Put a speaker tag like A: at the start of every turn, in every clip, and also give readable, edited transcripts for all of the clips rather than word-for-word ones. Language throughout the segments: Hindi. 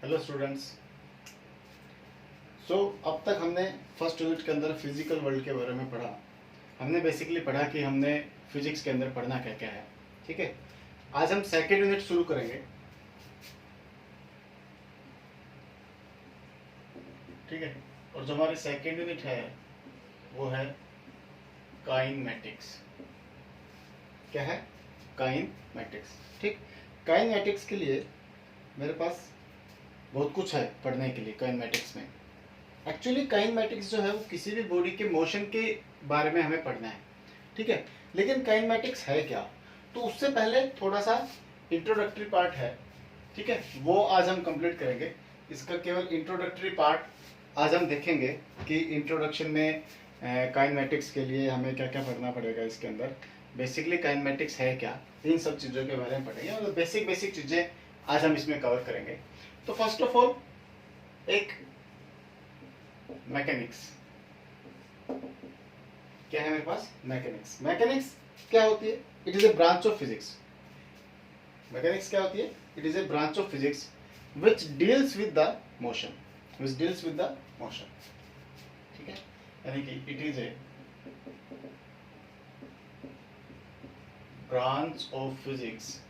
A: Hello students. अब तक हमने फर्स्ट यूनिट के अंदर फिजिकल वर्ल्ड के बारे में पढ़ा। हमने बेसिकली पढ़ा कि हमने फिजिक्स के अंदर पढ़ना क्या क्या है। ठीक है, आज हम सेकेंड यूनिट शुरू करेंगे। ठीक है, और जो हमारी सेकेंड यूनिट है वो है काइनेमेटिक्स। क्या है? काइनेमेटिक्स। ठीक, काइनेमेटिक्स के लिए मेरे पास बहुत कुछ है पढ़ने के लिए। काइनेमेटिक्स में एक्चुअली काइनेमेटिक्स जो है वो किसी भी बॉडी के मोशन के बारे में हमें पढ़ना है। ठीक है, लेकिन काइनेमेटिक्स है क्या, तो उससे पहले थोड़ा सा इंट्रोडक्टरी पार्ट है। ठीक है, वो आज हम कंप्लीट करेंगे। इसका केवल इंट्रोडक्टरी पार्ट आज हम देखेंगे कि इंट्रोडक्शन में काइनेमेटिक्स के लिए हमें क्या क्या पढ़ना पड़ेगा। इसके अंदर बेसिकली काइनेमेटिक्स है क्या, इन सब चीज़ों के बारे में पढ़ेंगे। मतलब बेसिक बेसिक चीज़ें आज हम इसमें कवर करेंगे। तो फर्स्ट ऑफ ऑल एक मैकेनिक्स। क्या है मेरे पास? मैकेनिक्स। मैकेनिक्स क्या होती है? It is a branch of physics. Mechanics क्या होती है? It is a branch of physics which deals with the motion. Which deals with the motion. ठीक है, यानी कि it is a branch of physics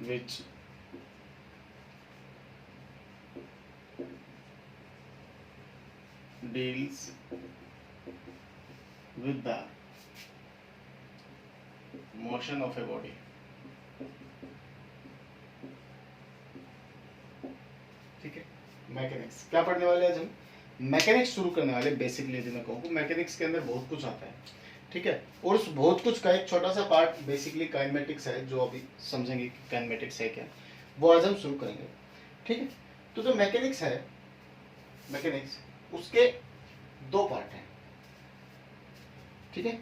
A: which deals with the motion of a body. ठीक है, मैकेनिक्स क्या पढ़ने वाले आज हम? मैकेनिक्स शुरू करने वाले। बेसिकली यदि मैं कहूँ मैकेनिक्स के अंदर बहुत कुछ आता है। ठीक है, और उस बहुत कुछ का एक छोटा सा पार्ट बेसिकली काइनेमेटिक्स है, जो अभी समझेंगे कि काइनेमेटिक्स है क्या, वो आज हम शुरू करेंगे। ठीक है, तो जो मैकेनिक्स है, मैकेनिक्स उसके दो पार्ट हैं। ठीक है,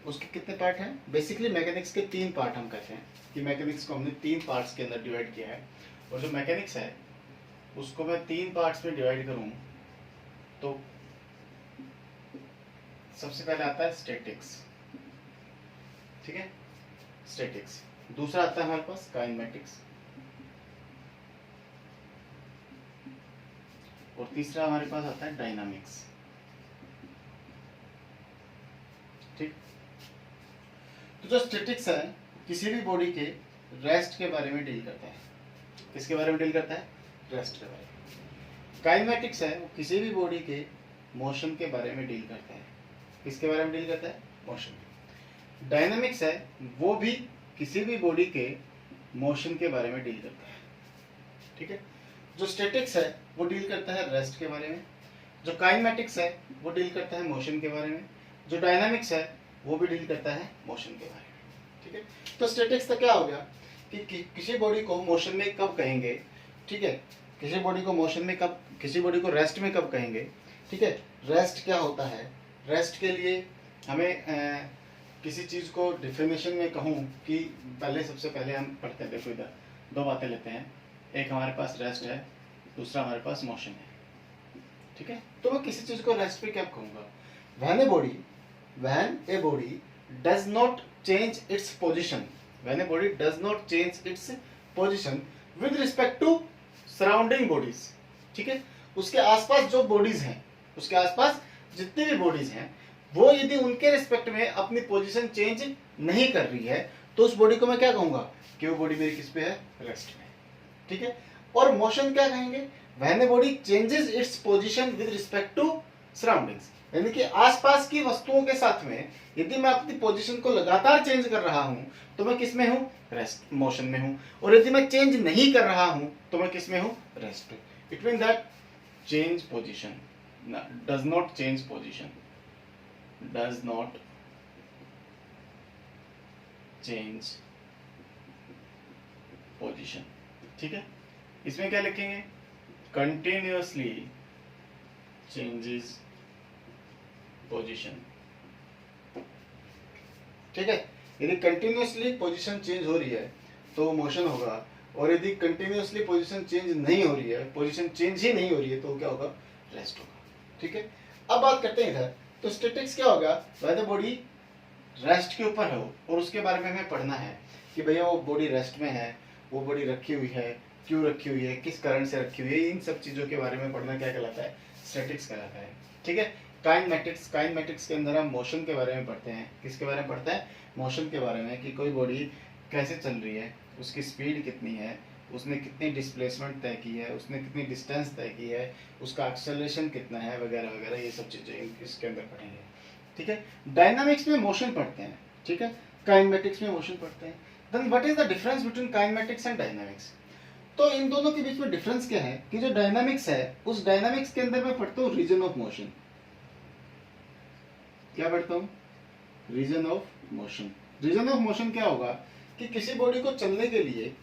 A: उसके कितने पार्ट हैं? बेसिकली मैकेनिक्स के तीन पार्ट हम कहते हैं कि मैकेनिक्स को हमने तीन पार्ट्स के अंदर डिवाइड किया है। और जो मैकेनिक्स है उसको मैं तीन पार्ट्स में डिवाइड करूं तो सबसे पहले आता है स्टैटिक्स। ठीक है, स्टैटिक्स। दूसरा आता है हमारे पास काइनेमेटिक्स, और तीसरा हमारे पास आता है डायनामिक्स। ठीक, तो जो स्टैटिक्स है किसी भी बॉडी के रेस्ट के बारे में डील करता है। किसके बारे में डील करता है? रेस्ट के बारे में। काइनेमेटिक्स है वो किसी भी बॉडी के मोशन के बारे में डील करता है। किसके बारे में डील करता है? मोशन। डायनामिक्स है वो भी किसी भी बॉडी के मोशन के बारे में डील करता है। ठीक है, जो स्टैटिक्स है वो डील करता है रेस्ट के बारे में, जो काइनेमेटिक्स है वो डील करता है मोशन के बारे में, जो डायनामिक्स है वो भी डील करता है मोशन के बारे में। ठीक है, तो स्टैटिक्स का क्या हो गया कि किसी बॉडी को मोशन में कब कहेंगे। ठीक है, किसी बॉडी को मोशन में कब, किसी बॉडी को रेस्ट में कब कहेंगे। ठीक है, रेस्ट क्या होता है? रेस्ट के लिए हमें किसी चीज को डिफिनेशन में कहूँ कि पहले सबसे पहले हम पढ़ते हैं। देखो इधर दो बातें लेते हैं, एक हमारे पास रेस्ट है, दूसरा हमारे पास मोशन है। ठीक है, तो मैं किसी चीज को रेस्ट पे क्या कहूंगा? When a body does not change its position, when a body does not change its position with respect to surrounding bodies. ठीक है, उसके आसपास जो बॉडीज हैं, उसके आसपास जितनी भी बॉडीज हैं, वो यदि उनके रिस्पेक्ट में अपनी पोजीशन चेंज नहीं कर रही है तो उस बॉडी को मैं क्या कहूंगा कि वो बॉडी मेरी किस पे है? रेस्ट में। ठीक है, और मोशन क्या कहेंगे? When a body changes its position with respect to surroundings, यानी कि आसपास की वस्तुओं के साथ में यदि मैं अपनी पोजीशन को लगातार चेंज कर रहा हूं तो मैं किस में हूं? रेस्ट, मोशन में हूं। और यदि मैं चेंज नहीं कर रहा हूं तो मैं किस में हूं? रेस्ट में। It mean that change position, does not change position, does not change position. ठीक है, इसमें क्या लिखेंगे? Continuously changes position. ठीक है, यदि कंटिन्यूअसली पोजीशन चेंज हो रही है तो मोशन होगा, और यदि कंटिन्यूअसली पोजीशन चेंज नहीं हो रही है, पोजीशन चेंज ही नहीं हो रही है, तो क्या होगा? रेस्ट होगा। ठीक है, अब बात करते हैं इधर। तो स्टैटिक्स क्या होगा? व्हेन द बॉडी रेस्ट के ऊपर हो और उसके बारे में हमें पढ़ना है कि भैया वो बॉडी रेस्ट में है, वो बॉडी रखी हुई है, क्यों रखी हुई है, किस कारण से रखी हुई है, इन सब चीज़ों के बारे में पढ़ना क्या कहलाता है, स्टैटिक्स कहलाता है। ठीक है। काइनेमेटिक्स के अंदर हम मोशन के बारे में पढ़ते हैं। किसके बारे में पढ़ते हैं, मोशन के बारे में, कि कोई बॉडी कैसे चल रही है, उसकी स्पीड कितनी है, उसने कितनी डिस्प्लेसमेंट तय की है, उसने कितनी डिस्टेंस तय की है, उसका एक्सेलरेशन कितना है, वगैरह वगैरह, ये सब चीज़ें इसके अंदर पढ़ेंगे। ठीक है। डायनामिक्स में मोशन पढ़ते हैं, ठीक है, काइनेमेटिक्स में मोशन पढ़ते हैं। Then what is the difference between kinematics and dynamics. तो इन दोनों के बीच में डिफरेंस क्या है कि जो डायनामिक्स है उस डायनामिक्स के अंदर मैं पढ़ता हूँ रीजन ऑफ मोशन। क्या पढ़ता हूँ, reason of motion. Reason of motion क्या होगा कि किसी बॉडी को चलने के लिए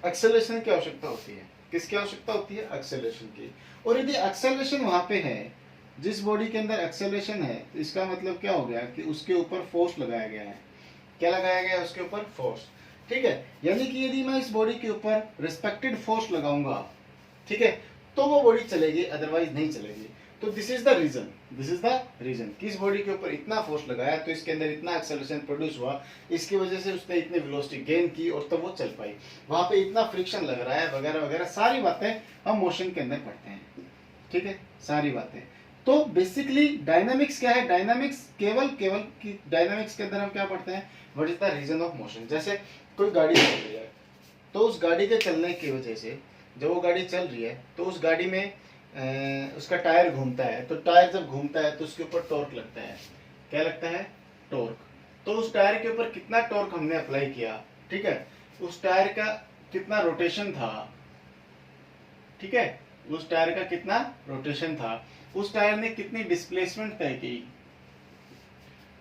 A: एक्सेलरेशन की आवश्यकता होती है। किसकी आवश्यकता होती है, एक्सेलरेशन की। और यदि एक्सेलरेशन वहां पे है, जिस बॉडी के अंदर एक्सेलरेशन है, तो इसका मतलब क्या हो गया कि उसके ऊपर फोर्स लगाया गया है। क्या लगाया गया है, उसके ऊपर फोर्स। ठीक है। यानी कि यदि मैं इस बॉडी के ऊपर रिस्पेक्टेड फोर्स लगाऊंगा, ठीक है, तो वो बॉडी चलेगी, अदरवाइज नहीं चलेगी। तो दिस इज द रीजन कि इस बॉडी के ऊपर इतना फोर्स लगाया तो इसके अंदर इतना एक्सेलरेशन प्रोड्यूस हुआ, इसकी वजह से उसने इतनी वेलोसिटी गेन की और तब वो चल पाई। वहां पे इतना फ्रिक्शन लग रहा है, वगैरह वगैरह, सारी बातें हम मोशन के अंदर पढ़ते हैं। ठीक है, सारी बातें। तो बेसिकली डायनामिक्स क्या है, डायनामिक्स केवल डायनामिक्स के अंदर हम क्या पढ़ते हैं, what is the reason of motion. जैसे कोई गाड़ी चल रही है, तो उस गाड़ी के चलने की वजह से, जब वो गाड़ी चल रही है तो उस गाड़ी में उसका टायर घूमता है, तो टायर जब घूमता है तो उसके ऊपर टॉर्क लगता है। क्या लगता है, टॉर्क। तो उस टायर के ऊपर कितना टॉर्क हमने अप्लाई किया, ठीक है, उस टायर का कितना रोटेशन था, ठीक है, उस टायर का कितना रोटेशन था, उस टायर ने कितनी डिस्प्लेसमेंट तय की,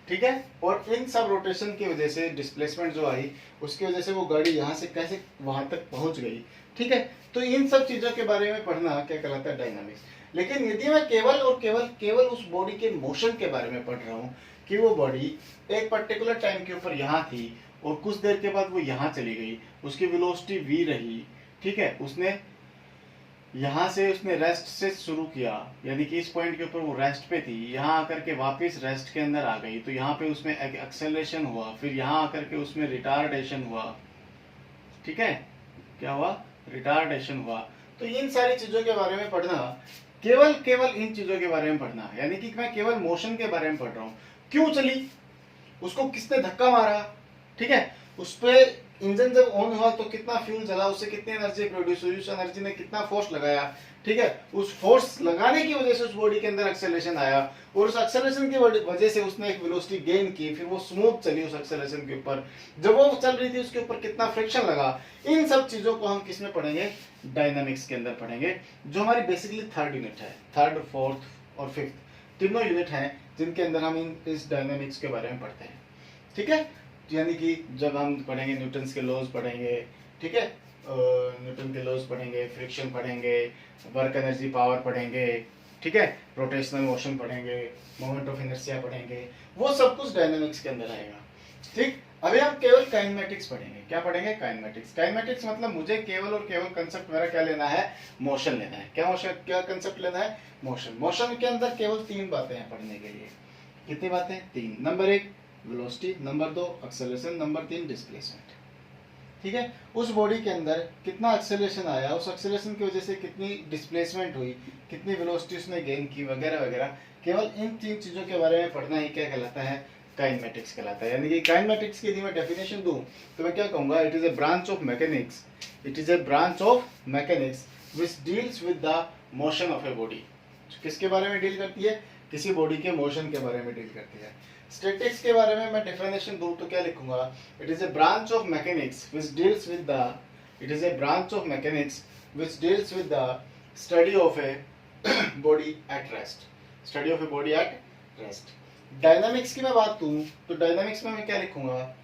A: ठीक है, और इन सब रोटेशन की वजह से डिस्प्लेसमेंट जो आई, उसकी वजह से वो गाड़ी यहाँ से कैसे वहां तक पहुंच गई। ठीक है। तो इन सब चीजों के बारे में पढ़ना क्या कहलाता है, डायनामिक्स। लेकिन यदि मैं केवल और केवल उस बॉडी के मोशन के बारे में पढ़ रहा हूँ कि वो बॉडी एक पर्टिकुलर टाइम के ऊपर यहाँ थी और कुछ देर के बाद वो यहाँ चली गई, उसकी वेलोसिटी v रही, ठीक है, उसने यहाँ से उसने रेस्ट से शुरू किया, यानी कि इस पॉइंट के ऊपर वो रेस्ट पे थी, यहाँ आकर के वापस रेस्ट के अंदर आ गई, तो यहाँ पे उसमें एक्सेलरेशन हुआ, फिर यहाँ आकर के उसमें रिटार्डेशन हुआ। ठीक है, क्या हुआ, रिटार्डेशन हुआ। तो इन सारी चीजों के बारे में पढ़ना, केवल इन चीजों के बारे में पढ़ना, यानी कि मैं केवल मोशन के बारे में पढ़ रहा हूँ। क्यों चली, उसको किसने धक्का मारा, ठीक है, उस पे इंजन जब ऑन हुआ तो कितना फ्यूल जला, उससे कितनी एनर्जी प्रोड्यूस हुई, उस एनर्जी ने कितना फोर्स लगाया, ठीक है, उस फोर्स लगाने की वजह से उस बॉडी के अंदर एक्सेलरेशन आया, और उस एक्सेलरेशन की वजह से उसने एक वेलोसिटी गेन की, फिर वो स्मूथ चली उस एक्सेलरेशन के ऊपर, जब वो चल रही थी उसके ऊपर कितना फ्रिक्शन लगा। इन सब चीजों को हम किसमें पढ़ेंगे, डायनामिक्स के अंदर पढ़ेंगे, जो हमारी बेसिकली थर्ड यूनिट है। थर्ड, फोर्थ और फिफ्थ तीनों यूनिट हैं जिनके अंदर हम इस डायनामिक्स के बारे में पढ़ते हैं। ठीक है, यानी कि जब हम पढ़ेंगे न्यूटन्स के लॉज पढ़ेंगे, ठीक है, न्यूटन के लॉज पढ़ेंगे, फ्रिक्शन पढ़ेंगे, वर्क एनर्जी पावर पढ़ेंगे, ठीक है, रोटेशनल मोशन पढ़ेंगे, मोमेंट ऑफ इनर्शिया पढ़ेंगे, वो सब कुछ डायनामिक्स के अंदर आएगा। ठीक, अभी हम केवल काइनेमेटिक्स पढ़ेंगे। क्या पढ़ेंगे, काइनेमेटिक्स मतलब मुझे केवल और केवल कंसेप्ट मेरा क्या लेना है, मोशन लेना है। क्या कंसेप्ट लेना है, मोशन के अंदर केवल 3 बातें हैं पढ़ने के लिए। कितनी बातें, 3। Number 1 velocity, number 2 acceleration, number 3 displacement. ठीक है, उस बॉडी के अंदर कितना एक्सेलरेशन आया, उस एक्सेलरेशन की वजह से कितनी डिस्प्लेसमेंट हुई, कितनी वेलोसिटी उसने गेन की, वगैरह वगैरह, केवल इन 3 चीजों के बारे में पढ़ना ही क्या कहलाता है, काइनेमेटिक्स कहलाता है। यानी कि काइनेमेटिक्स की यदि मैं डेफिनेशन दूं तो मैं क्या कहूंगा, it is a branch of mechanics, which deals with the motion of a body. किसके बारे में डील करती है, किसी बॉडी के मोशन के बारे में डील करती है। स्टैटिक्स के बारे में मैं डेफिनेशन दूं तो क्या लिखूंगा, it is a branch of mechanics which deals with the study of a body at rest. Dynamics की मैं बात करूं तो डायनामिक्स में मैं क्या लिखूंगा,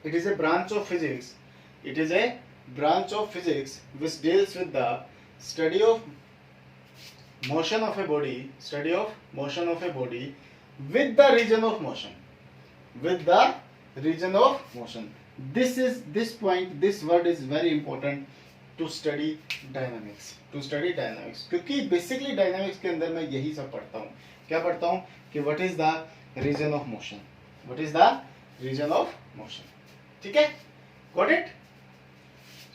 A: it is a branch of physics which deals with the study of motion of a body with the region of motion. This word is very important to study dynamics, क्योंकि बेसिकली डायनामिक्स के अंदर मैं यही सब पढ़ता हूँ। क्या पढ़ता हूँ कि what is the region of motion, ठीक है, got it।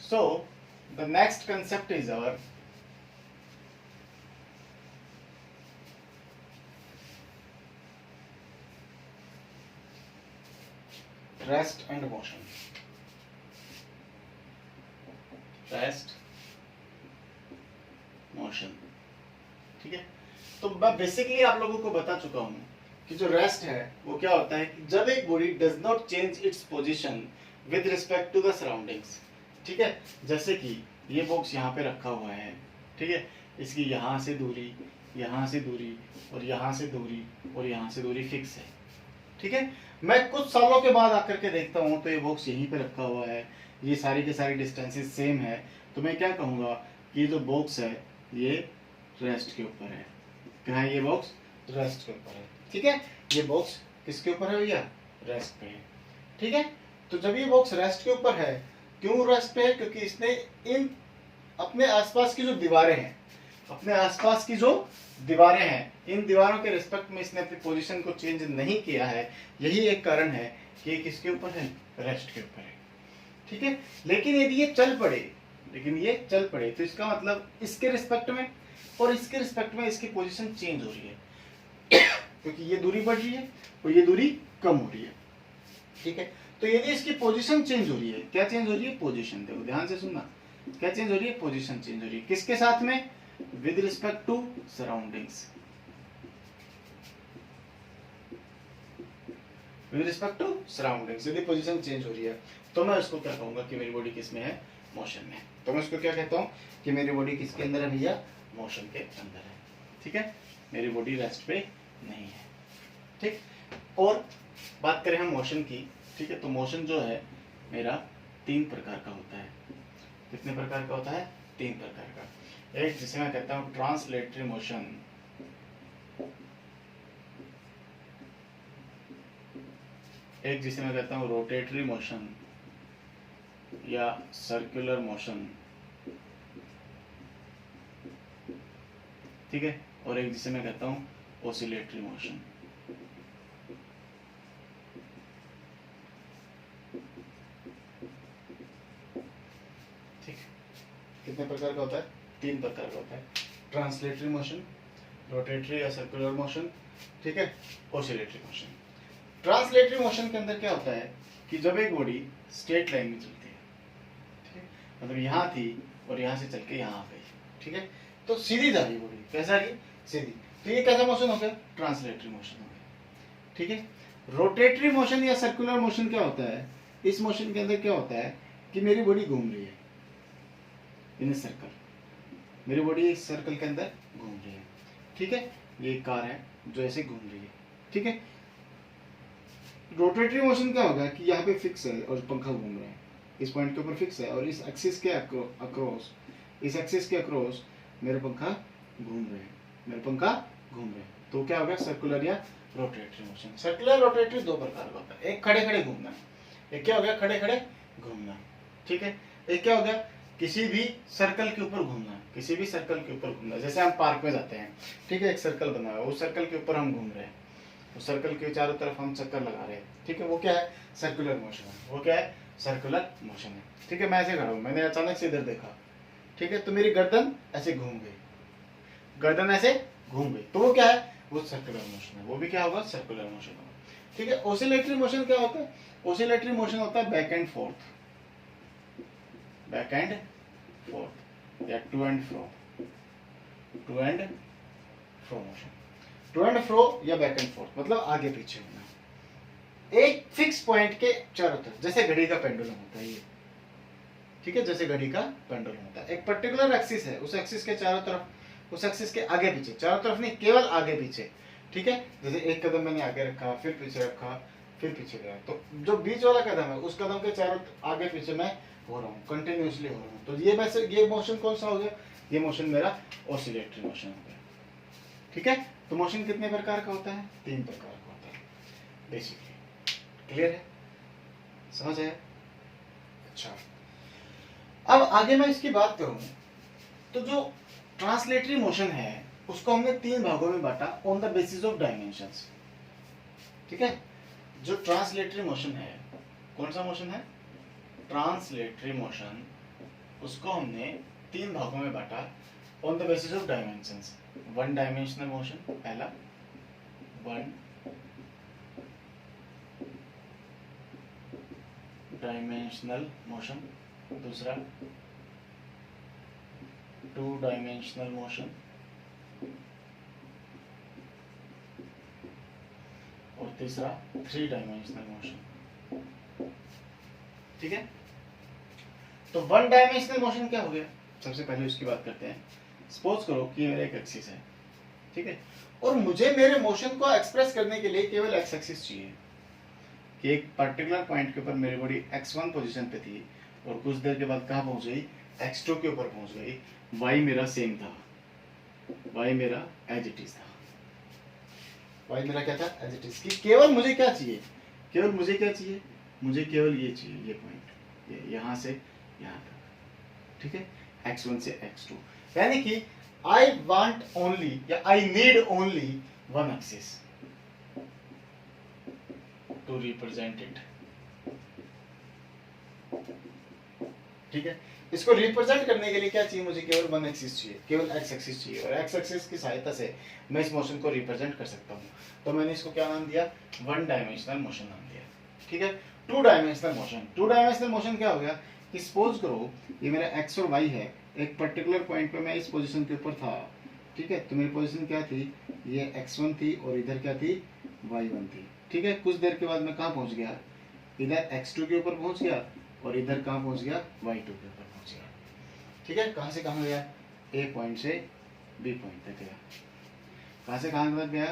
A: So the next concept is our rest and motion. Rest, motion. ठीक है, तो मैं बेसिकली आप लोगों को बता चुका हूं कि जो रेस्ट है वो क्या होता है कि जब एक body does not change its position with respect to the surroundings. ठीक है, जैसे कि ये बॉक्स यहाँ पे रखा हुआ है, ठीक है, इसकी यहाँ से दूरी, यहाँ से दूरी और यहाँ से दूरी और यहाँ से दूरी फिक्स है। ठीक है, मैं कुछ सालों के बाद आकर के देखता हूँ तो ये बॉक्स यहीं पे रखा हुआ है, ये सारी की सारी डिस्टेंसेस सेम है, तो मैं क्या कहूँगा कि ये जो बॉक्स है ये रेस्ट के ऊपर है। क्या है ये बॉक्स? रेस्ट के ऊपर है। ठीक है, ये बॉक्स किसके ऊपर है भैया? रेस्ट पे है। ठीक है, तो जब ये बॉक्स रेस्ट के ऊपर है, क्यों रेस्ट पे है? क्योंकि इसने इन अपने आसपास की जो दीवारें हैं, अपने आसपास की जो दीवारें हैं, इन दीवारों के रिस्पेक्ट में इसने अपनी पोजीशन को चेंज नहीं किया है। यही एक कारण है कि ये किसके ऊपर है? रेस्ट के ऊपर है। ठीक है, लेकिन यदि ये चल पड़े, तो इसका मतलब इसके रिस्पेक्ट में और इसके रिस्पेक्ट में इसकी पोजीशन चेंज हो रही है क्योंकि ये दूरी बढ़ रही है और ये दूरी कम हो रही है। ठीक है, तो यदि इसकी पोजीशन चेंज हो रही है, क्या चेंज हो रही है? पोजीशन। देखो ध्यान से सुनना, क्या चेंज हो रही है? पोजीशन चेंज हो रही है। किसके साथ में? With respect to surroundings. With respect to surroundings यदि पोजीशन चेंज हो रही है तो मैं उसको क्या कहूंगा कि मेरी बॉडी किस में है? मोशन में। तो मैं उसको क्या कहता हूं कि मेरी बॉडी किसके अंदर है भैया? मोशन के अंदर है। ठीक है, मेरी बॉडी रेस्ट पे नहीं है। ठीक, और बात करें हम मोशन की, ठीक है, तो मोशन जो है मेरा 3 प्रकार का होता है। कितने प्रकार का होता है? 3 प्रकार का। एक जिसे मैं कहता हूं ट्रांसलेटरी मोशन, एक जिसे मैं कहता हूं रोटेटरी मोशन या सर्कुलर मोशन, ठीक है, और एक जिसे मैं कहता हूं ओसिलेटरी मोशन। ठीक, कितने प्रकार का होता है? 3 प्रकार का होता है। ट्रांसलेटरी मोशन, रोटेटरी या सर्कुलर मोशन, ठीक है, ओसिलेटरी मोशन। ट्रांसलेटरी मोशन के अंदर क्या होता है कि जब एक बॉडी स्ट्रेट लाइन में चलती है, ठीक है, मतलब यहाँ थी और यहाँ से चल के यहाँ आ गई, ठीक है, तो सीधी जा रही बॉडी, कैसा रही? सीधी, तो ये कैसा मोशन हो गया? ट्रांसलेटरी मोशन हो गया। ठीक है, रोटेटरी मोशन या सर्कुलर मोशन क्या होता है? इस मोशन के अंदर क्या होता है कि मेरी बॉडी घूम रही है इन ए सर्कल, मेरी बॉडी इस सर्कल के अंदर घूम रही है। ठीक है, ये एक कार है जो ऐसे घूम रही है। ठीक है, रोटेटरी मोशन क्या होगा कि यहाँ पे फिक्स है और पंखा घूम रहा है, इस पॉइंट के ऊपर फिक्स है और इस एक्सिस के अक्रॉस, इस एक्सिस के अक्रॉस मेरे पंखा घूम रहे हैं, मेरे पंखा घूम रहे हैं, तो क्या होगा? सर्कुलर या रोटेटरी मोशन। सर्कुलर रोटेटरी 2 प्रकार का होता है। एक खड़े खड़े घूमना, एक क्या हो गया? खड़े खड़े घूमना। ठीक है, एक क्या हो गया? किसी भी सर्कल के ऊपर घूमना, किसी भी सर्कल के ऊपर घूमना। जैसे हम पार्क में जाते हैं, ठीक है, एक सर्कल बना हुआ है, उस सर्कल के ऊपर हम घूम रहे हैं, उस सर्कल के चारों तरफ हम चक्कर लगा रहे हैं। ठीक है, वो क्या है? सर्कुलर मोशन है। वो क्या है? सर्कुलर मोशन है। ठीक है, मैं ऐसे खड़ा हूं, मैंने अचानक से इधर देखा, ठीक है, तो मेरी गर्दन ऐसे घूम गई, गर्दन ऐसे घूम गई, तो वो क्या है? वो सर्कुलर मोशन है। वो भी क्या होगा? सर्कुलर मोशन होगा। ठीक है, ओसिलेटरी मोशन क्या होता है? ओसिलेटरी मोशन होता है back and forth, back and forth या to and fro, to and fro motion. To and fro या बैक एंड फोर्थ मतलब आगे पीछे होना एक फिक्स पॉइंट के चारों तरफ, जैसे घड़ी का पेंडुलम होता है ये। ठीक है, जैसे घड़ी का पेंडुलम होता है, एक पर्टिकुलर एक्सिस है, उस एक्सिस के चारों तरफ, उस एक्सिस के आगे पीछे, चारों तरफ नहीं, केवल आगे पीछे। ठीक है, जैसे एक कदम मैंने आगे रखा, फिर पीछे रखा, फिर पीछे गया, तो जो बीच वाला कदम है उस कदम के चारों आगे पीछे मैं हो रहा हूँ, कंटिन्यूसली हो रहा हूँ, तो ये वैसे ये मोशन कौन सा हो गया? ये मोशन मेरा ओसिलेटरी मोशन हो गया। ठीक है, तो मोशन कितने प्रकार का होता है? 3 प्रकार का होता है बेसिकली। क्लियर है? समझ आया? अच्छा, अब आगे मैं इसकी बात करूं तो जो ट्रांसलेटरी मोशन है उसको हमने 3 भागों में बांटा on the basis of dimensions. ठीक है, जो ट्रांसलेटरी मोशन है, कौन सा मोशन है? ट्रांसलेटरी मोशन उसको हमने 3 भागों में बांटा on the basis of dimensions. 1 dimensional motion पहला, 1 डायमेंशनल मोशन दूसरा, 2 डायमेंशनल मोशन और तीसरा 3 डायमेंशनल मोशन। ठीक है, तो 1 डायमेंशनल मोशन क्या हो गया, सबसे पहले उसकी बात करते हैं। सपोज करो कि मेरा एक एक्सिस है, ठीक है, और मुझे मेरे मोशन को एक्सप्रेस करने के लिए केवल एक्स एक्सिस चाहिए कि एक पर्टिकुलर पॉइंट के ऊपर मेरी बॉडी x1 पोजीशन पे थी और कुछ देर के बाद कहाँ पहुंच गई, x2 के ऊपर पहुंच गई। y मेरा सेम था, y मेरा एज इट इज था, y मेरा क्या था, एज इट इज। कि केवल मुझे क्या चाहिए, केवल मुझे क्या चाहिए, मुझे केवल ये चाहिए, ये पॉइंट, यहाँ से यहाँ तक, ठीक है, x1 से x2। यानी कि आई वांट ओनली या I need only one axis to represent it. ठीक है, इसको रिप्रेजेंट करने के लिए क्या चाहिए, मुझे केवल वन एक्सिस चाहिए, केवल एक्स एक्सिस चाहिए, और एक्स एक्सिस की सहायता से मैं इस मोशन को रिप्रेजेंट कर सकता हूँ। तो मैंने इसको क्या नाम दिया, 1 डायमेंशनल मोशन नाम दिया। ठीक है, 2 डायमेंशनल मोशन। 2 डायमेंशनल मोशन क्या हो गया कि सपोज करो ये मेरा एक्स और वाई है, एक पर्टिकुलर पॉइंट पे मैं इस पोजीशन के ऊपर था, ठीक है, तो मेरी पोजीशन क्या थी, ये x1 थी और इधर क्या थी, y1 थी। ठीक है, कुछ देर के बाद मैं कहाँ पहुंच गया, इधर x2 के ऊपर पहुंच गया और इधर कहाँ पहुंच गया, y2 के ऊपर पहुंच गया। ठीक है, कहाँ से कहाँ गया, a पॉइंट से b पॉइंट तक गया। कहाँ से कहाँ तक गया,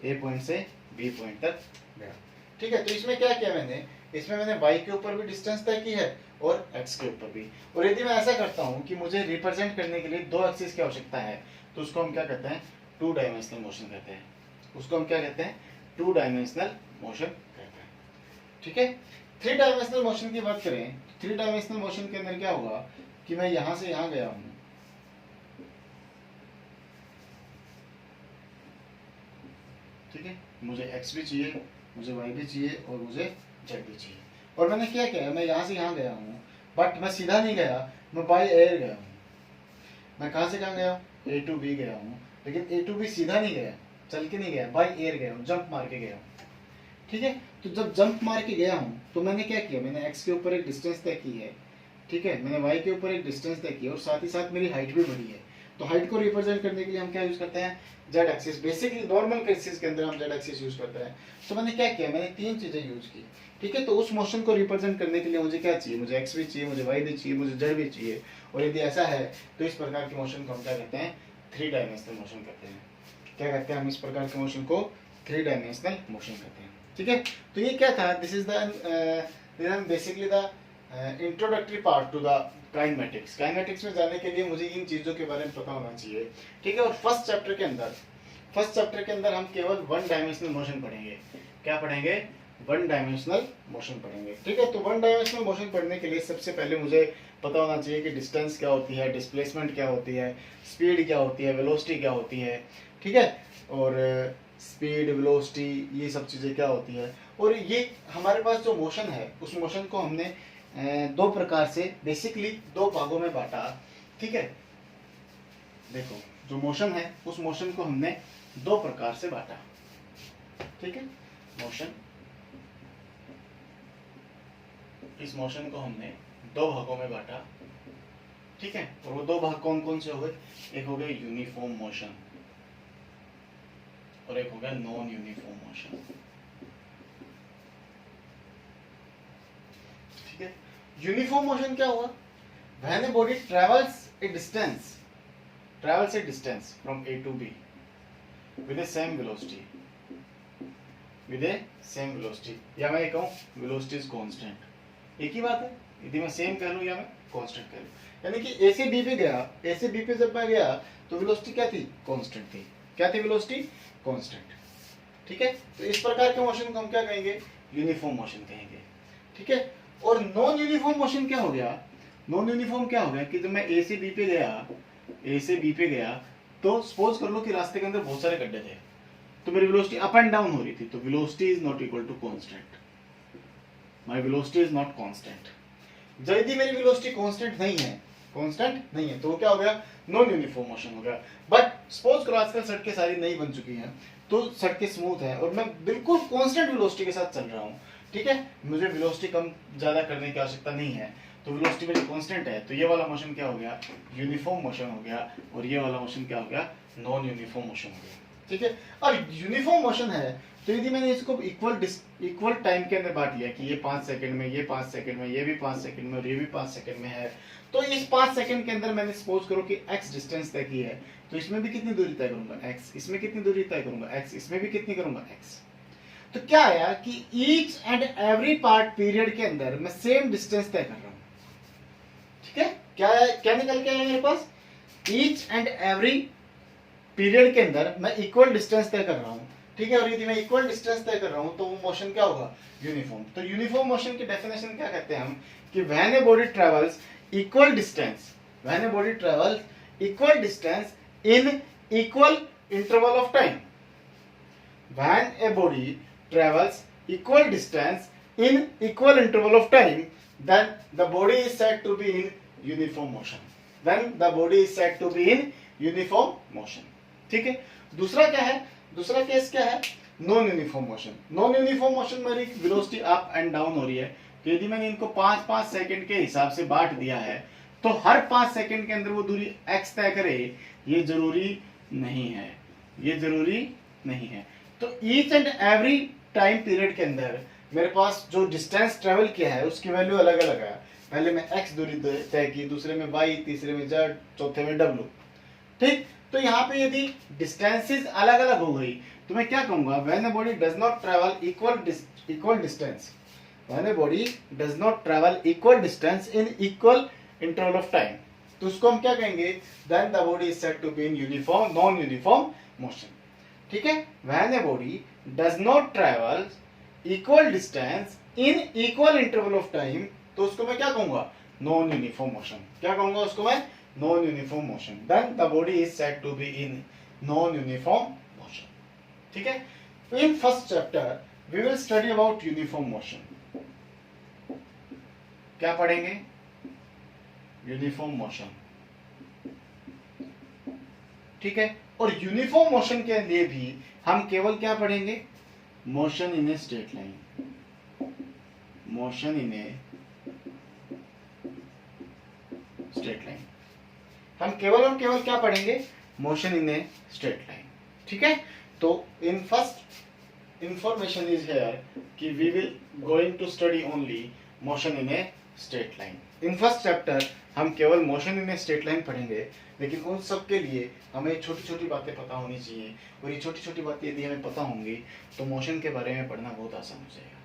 A: a पॉइंट से b पॉइंट तक गया। ठीक है, तो इसमें क्या किया मैंने, इसमें मैंने y के ऊपर भी डिस्टेंस तय की है और x के ऊपर भी। और यदि मैं ऐसा करता हूँ कि मुझे रिप्रेजेंट करने के लिए 2 एक्सिस की आवश्यकता है, तो उसको हम क्या कहते हैं, 2 डायमेंशनल मोशन कहते हैं। उसको हम क्या कहते हैं, 2 डायमेंशनल मोशन कहते हैं। ठीक है, 3 डायमेंशनल मोशन की बात करें, 3 डायमेंशनल मोशन के अंदर क्या होगा कि मैं यहां से यहां गया हूं, ठीक है, मुझे x भी चाहिए, मुझे y भी चाहिए और मुझे z भी चाहिए। और मैंने क्या किया, मैं यहां से यहां गया हूं, बट मैं सीधा नहीं गया, मैं बाय एयर गया हूं। मैं कहां से कहां गया हूं, A to B गया हूं, लेकिन A to B सीधा नहीं गया, चल के नहीं गया, बाय एयर गया हूं, जंप मार के गया हूं। ठीक है, तो जब जंप मार के गया हूं तो मैंने क्या किया, मैंने x के ऊपर एक डिस्टेंस तय की है, ठीक है, मैंने y के ऊपर एक डिस्टेंस तय की है और साथ ही साथ मेरी हाइट भी बढ़ी है। तो हाइट को रिप्रेजेंट करने के लिए हम क्या यूज करते हैं, Z axis. Basically normal cases के अंदर हम जेड एक्सिस यूज करते हैं। तो मैंने क्या किया, मैंने 3 चीजें यूज की। ठीक है, तो उस मोशन को रिप्रेजेंट करने के लिए मुझे क्या चाहिए, मुझे एक्स भी चाहिए, मुझे वाई भी चाहिए, मुझे जेड भी चाहिए। और यदि ऐसा है तो इस प्रकार के मोशन को हम क्या कहते हैं, 3 डायमेंशनल मोशन कहते हैं। क्या कहते हैं हम इस प्रकार के मोशन को, 3 डायमेंशनल मोशन कहते हैं। ठीक है, तो ये क्या था, this is the basically the introductory part two the kinematics. Kinematics में जाने के लिए मुझे इन चीजों के बारे में पता होना चाहिए। ठीक है, और फर्स्ट चैप्टर के अंदर हम केवल 1 डायमेंशनल मोशन पढ़ेंगे। क्या पढ़ेंगे, 1 डायमेंशनल मोशन पढ़ेंगे। ठीक है, तो 1 डायमेंशनल मोशन पढ़ने के लिए सबसे पहले मुझे पता होना चाहिए कि डिस्टेंस क्या होती है, डिस्प्लेसमेंट क्या होती है, स्पीड क्या होती है, वेलोसिटी क्या होती है। ठीक है, और स्पीड, वेलोसिटी, ये सब चीजें क्या होती है। और ये हमारे पास जो मोशन है, उस मोशन को हमने 2 प्रकार से, बेसिकली 2 भागों में बांटा। ठीक है, देखो जो मोशन है, उस मोशन को हमने 2 प्रकार से बांटा। ठीक है, मोशन, इस मोशन को हमने 2 भागों में बांटा। ठीक है, और वो 2 भाग कौन कौन से हो गए, एक हो गया यूनिफॉर्म मोशन और एक हो गया नॉन यूनिफॉर्म मोशन। ठीक है, यूनिफॉर्म मोशन क्या हुआ, when a body travels A distance from A to B with a same velocity, या मैं ये कहूं वेलोसिटी इज कांस्टेंट, एक ही बात है। यदि मैं सेम कह लूं या मैं कांस्टेंट कह लूं, यानी कि A से B पे गया, A से B पे जब मैं गया तो वेलोसिटी क्या थी, कांस्टेंट थी। क्या थी, वेलोसिटी कांस्टेंट। ठीक है, तो इस प्रकार के मोशन को हम क्या कहेंगे, यूनिफॉर्म मोशन कहेंगे। ठीक है, और नॉन यूनिफॉर्म मोशन क्या हो गया, नॉन यूनिफॉर्म क्या हो गया कि जब मैं A से B पे गया, तो सपोज कर लो कि रास्ते के अंदर बहुत सारे गड्ढे थे, तो मेरी वेलोसिटी अप एंड डाउन हो रही थी, तो velocity is not equal to constant, my velocity is not constant. यदि मेरी वेलोसिटी कांस्टेंट नहीं है, कांस्टेंट नहीं है, तो वो क्या हो गया, नॉन यूनिफॉर्म मोशन हो गया। बट सपोज करो आजकल सड़कें सारी नई बन चुकी हैं, तो सड़कें स्मूथ है और मैं बिल्कुल कांस्टेंट वेलोसिटी के साथ चल रहा हूँ, ठीक है, मुझे वेलोसिटी कम ज्यादा करने की आवश्यकता नहीं है, तो वेलोसिटी मेरी कांस्टेंट है, तो ये वाला मोशन क्या हो गया, यूनिफॉर्म मोशन हो गया, और ये वाला मोशन क्या हो गया, नॉन यूनिफॉर्म मोशन हो गया। ठीक है, अब यूनिफॉर्म मोशन है तो यदि मैंने इसको इक्वल टाइम के अंदर बांट लिया कि ये 5 सेकंड में, ये 5 सेकंड में, ये भी 5 सेकंड में और ये भी 5 सेकंड में है, तो इस 5 सेकंड के अंदर मैंने सपोज करो कि x डिस्टेंस तय की है, तो इसमें भी कितनी दूरी तय करूंगा, x, इसमें कितनी दूरी तय करूंगा, x, इसमें भी कितनी करूंगा, x। तो क्या आया कि each and every part period के अंदर मैं सेम डिस्टेंस तय कर रहा हूं। ठीक है, क्या निकल के आया मेरे पास, ईच एंड एवरी पीरियड के अंदर मैं इक्वल डिस्टेंस तय कर रहा हूं। ठीक है, और यदि मैं इक्वल डिस्टेंस तय कर रहा हूं तो वो मोशन क्या होगा, यूनिफॉर्म। तो यूनिफॉर्म मोशन की डेफिनेशन क्या कहते हैं हम, कि when a body travels equal distance, when a body travels equal distance in equal interval of time, when a body travels equal distance in equal interval of time, then the body is said to be in uniform motion, then the body is said to be in uniform motion। ठीक है, दूसरा क्या है, दूसरा केस क्या है, non uniform motion. Non uniform motion में वेलोसिटी अप एंड डाउन हो रही है, तो यदि मैंने इनको 5-5 सेकंड के हिसाब से बांट दिया है, तो हर 5 सेकंड के अंदर वो दूरी x तय करे, ये जरूरी नहीं है, ये जरूरी नहीं है। तो each and every time period के अंदर मेरे पास जो डिस्टेंस ट्रेवल किया है उसकी वैल्यू अलग अलग है। पहले में x दूरी तय की, दूसरे में y, तीसरे में z, चौथे में w। ठीक, तो यहाँ पे यदि डिस्टेंसेस अलग अलग हो गई तो मैं क्या कहूंगा, when a body does not travel equal distance, when a body does not travel equal distance in equal interval of time, तो उसको हम क्या कहेंगे, then the body is said to be in uniform non uniform motion. ठीक है, when a body does not travel equal distance in equal interval of time, तो उसको मैं क्या कहूंगा, नॉन यूनिफॉर्म मोशन। क्या कहूंगा उसको मैं, non uniform motion, then the body is said to be in non uniform motion. ठीक है, in first chapter we will study about uniform motion. क्या पढ़ेंगे, यूनिफॉर्म मोशन। ठीक है, और यूनिफॉर्म मोशन के लिए भी हम केवल क्या पढ़ेंगे, motion in a straight line, motion in a straight line, हम केवल और केवल क्या पढ़ेंगे, motion in a straight line. ठीक है, तो in first information is here कि we will going to study only motion in a straight line. In first chapter हम केवल motion in a straight line पढ़ेंगे, लेकिन उन सब के लिए हमें छोटी छोटी बातें पता होनी चाहिए, और ये छोटी छोटी बातें यदि हमें पता होंगी तो मोशन के बारे में पढ़ना बहुत आसान हो जाएगा।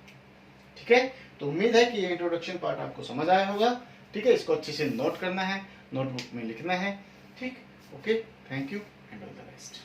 A: ठीक है, तो उम्मीद है कि ये इंट्रोडक्शन पार्ट आपको समझ आया होगा। ठीक है, इसको अच्छे से नोट करना है, नोटबुक में लिखना है। ठीक, okay, thank you and all the best.